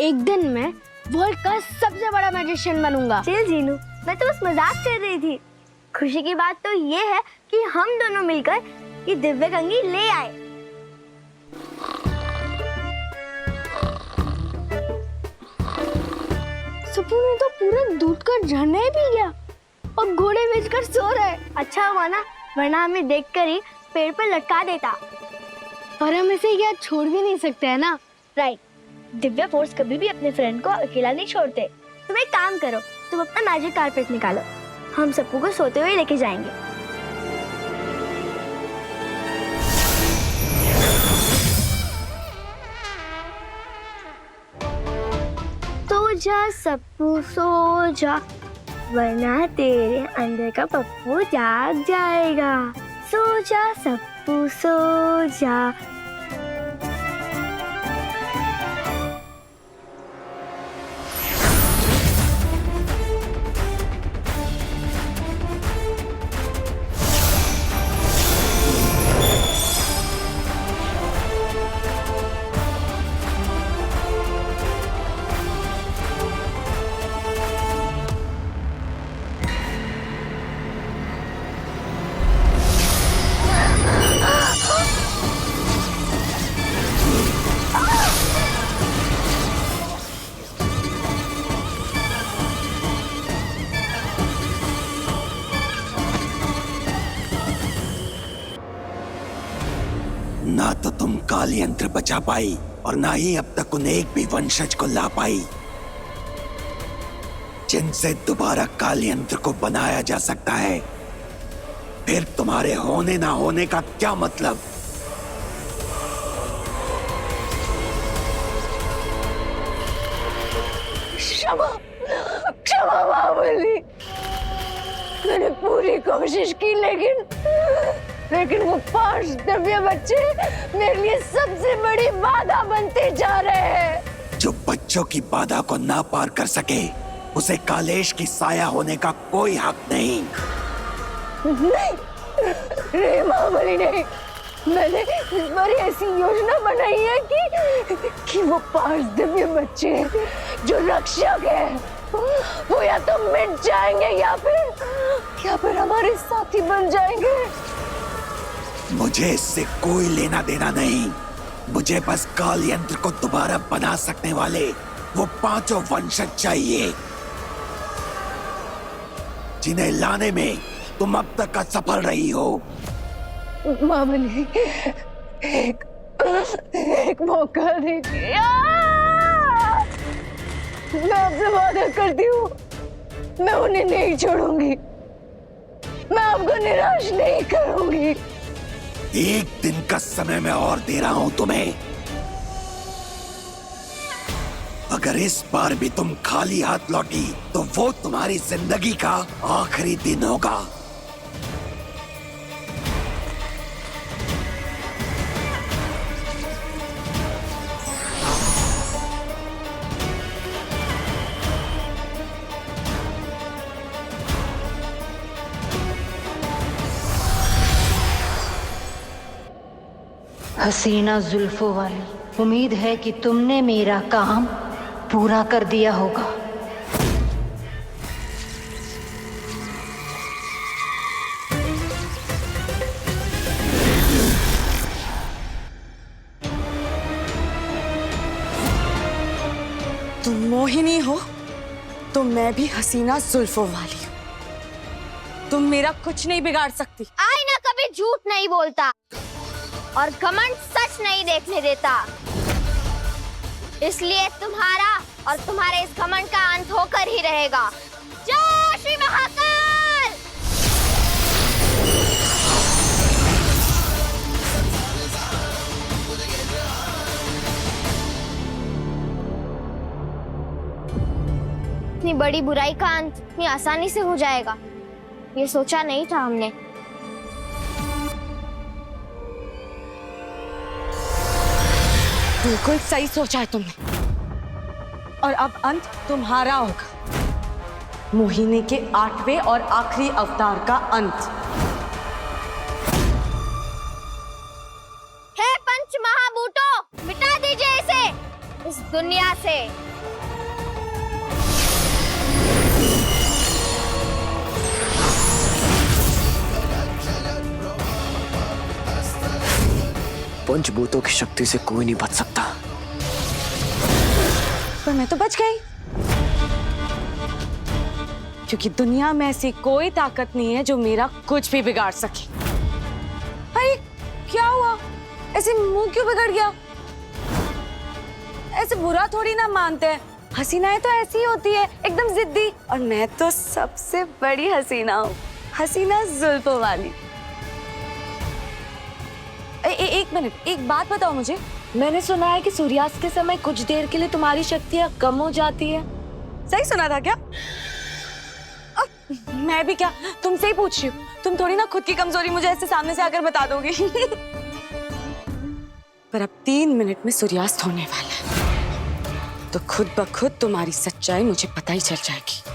एक दिन मैं वर्ल्ड का सबसे बड़ा मैजिशियन बनूंगा। चिल जीनू, मैं तो बस मजाक कर रही थी। खुशी की बात तो ये है कि हम दोनों मिलकर ये दिव्य कंघी ले आए। सपू ने तो पूरा दूध का झरना ही पी गया और घोड़े बेचकर सो रहा है। अच्छा हुआ ना, वरना हमें देखकर ही पेड़ पर लटका देता। पर हम इसे क्या छोड़ भी नहीं सकते है ना। राइट, दिव्या फोर्स कभी भी अपने फ्रेंड को अकेला नहीं छोड़ते। तुम एक काम करो, तुम अपना मैजिक कारपेट निकालो, हम सप्पू को सोते हुए लेके जाएंगे। सो जा सप्पू सो जा, वरना तेरे अंदर का पप्पू जाग जाएगा। सो जा सप्पू सो जा। ना तो तुम काल यंत्र बचा पाई और ना ही अब तक उन एक भी वंशज को ला पाई जिनसे दोबारा काल यंत्र को बनाया जा सकता है। फिर तुम्हारे होने ना होने का क्या मतलब? क्षमा क्षमा महाबली, मैंने पूरी कोशिश की लेकिन वो 5 दिव्य बच्चे मेरे लिए सबसे बड़ी बाधा बनते जा रहे हैं। जो बच्चों की बाधा को ना पार कर सके उसे कालेश की साया होने का कोई हक नहीं। नहीं महाबली नहीं, मैंने इस बार ऐसी योजना बनाई है कि वो 5 दिव्य बच्चे जो रक्षक है वो या तो मिट जाएंगे या फिर हमारे साथी बन जाएंगे। मुझे इससे कोई लेना देना नहीं। मुझे बस काल यंत्र को दोबारा बना सकने वाले वो 5 वंशज चाहिए जिन्हें लाने में तुम अब तक असफल रही हो। महाबली, एक मौका दीजिए। मैं आपसे वादा करती हूँ, मैं उन्हें नहीं छोड़ूंगी, मैं आपको निराश नहीं करूंगी। एक दिन का समय मैं और दे रहा हूं तुम्हें। अगर इस बार भी तुम खाली हाथ लौटी तो वो तुम्हारी जिंदगी का आखिरी दिन होगा। हसीना जुल्फों वाली, उम्मीद है कि तुमने मेरा काम पूरा कर दिया होगा। तुम मोहिनी हो तो मैं भी हसीना जुल्फों वाली हूँ। तुम मेरा कुछ नहीं बिगाड़ सकती। आईना कभी झूठ नहीं बोलता और घमंड सच नहीं देखने देता, इसलिए तुम्हारा और तुम्हारे इस घमंड का अंत होकर ही रहेगा। जय श्री महाकाल। इतनी बड़ी बुराई का अंत इतनी आसानी से हो जाएगा, ये सोचा नहीं था हमने। बिल्कुल सही सोचा है तुमने, और अब अंत तुम्हारा होगा। मोहिनी के 8वें और आखिरी अवतार का अंत। हे पंच महाभूतों, मिटा दीजिए इसे इस दुनिया से। पंचभूतों की शक्ति से कोई नहीं बच सकता। पर मैं तो बच गई, क्योंकि दुनिया में ऐसी कोई ताकत नहीं है जो मेरा कुछ भी बिगाड़ सके। अरे क्या हुआ, ऐसे मुंह क्यों बिगड़ गया? ऐसे बुरा थोड़ी ना मानते हैं, हसीनाएं तो ऐसी ही होती है, एकदम जिद्दी। और मैं तो सबसे बड़ी हसीना हूँ, हसीना जुल्फों वाली। एक मिनट, एक बात बताओ मुझे, मैंने सुना है कि सूर्यास्त के समय कुछ देर के लिए तुम्हारी शक्तियां कम हो जाती है। सही सुना था क्या? मैं भी क्या, तुमसे ही पूछ रही हूँ। तुम थोड़ी ना खुद की कमजोरी मुझे ऐसे सामने से आकर बता दोगी। पर अब 3 मिनट में सूर्यास्त होने वाला है, तो खुद ब खुद तुम्हारी सच्चाई मुझे पता ही चल जाएगी।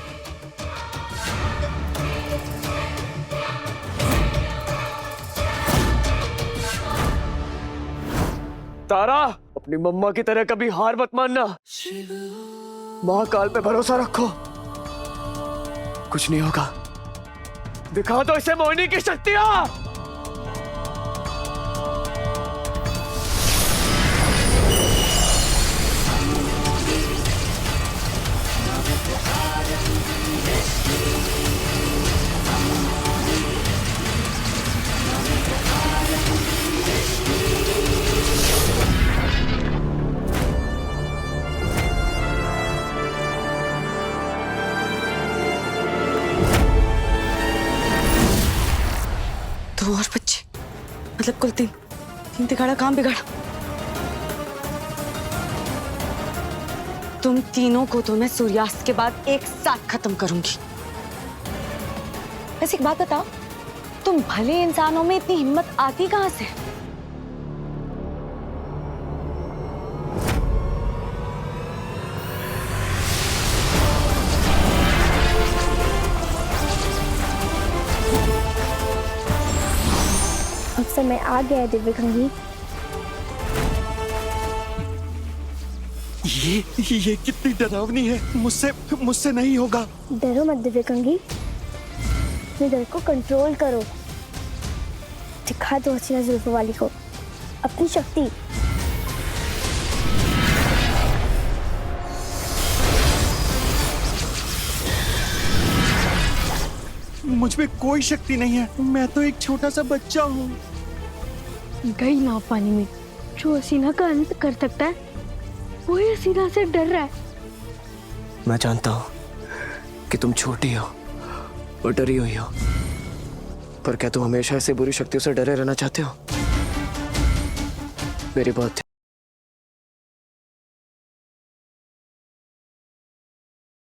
तारा, अपनी मम्मा की तरह कभी हार मत मानना। महाकाल पे भरोसा रखो, कुछ नहीं होगा। दिखा दो इसे मोहिनी की शक्तियां। दो और बच्चे, मतलब कुल 3 तिगाड़ा काम बिगाड़ा। तुम तीनों को तो मैं सूर्यास्त के बाद एक साथ खत्म करूंगी। वैसे एक बात बताओ, तुम भले इंसानों में इतनी हिम्मत आती कहां से? अब समय आ गया है दिव्य कंगी। ये कितनी डरावनी है। मुझसे नहीं होगा। डरो मत दिव्य कंगी, अपने डर को कंट्रोल करो। दिखा दो हसीना जुल्फों वाली को अपनी शक्ति। मुझ में कोई शक्ति नहीं है। मैं तो एक छोटा सा बच्चा हूँ। गई नाव पानी में। जो हसीना का अंत कर सकता है वही हसीना से डर रहा है। मैं जानता हूं कि तुम छोटी हो और डरी हुई हो, पर क्या तुम हमेशा ऐसे बुरी शक्तियों से डरे रहना चाहते हो? मेरी बात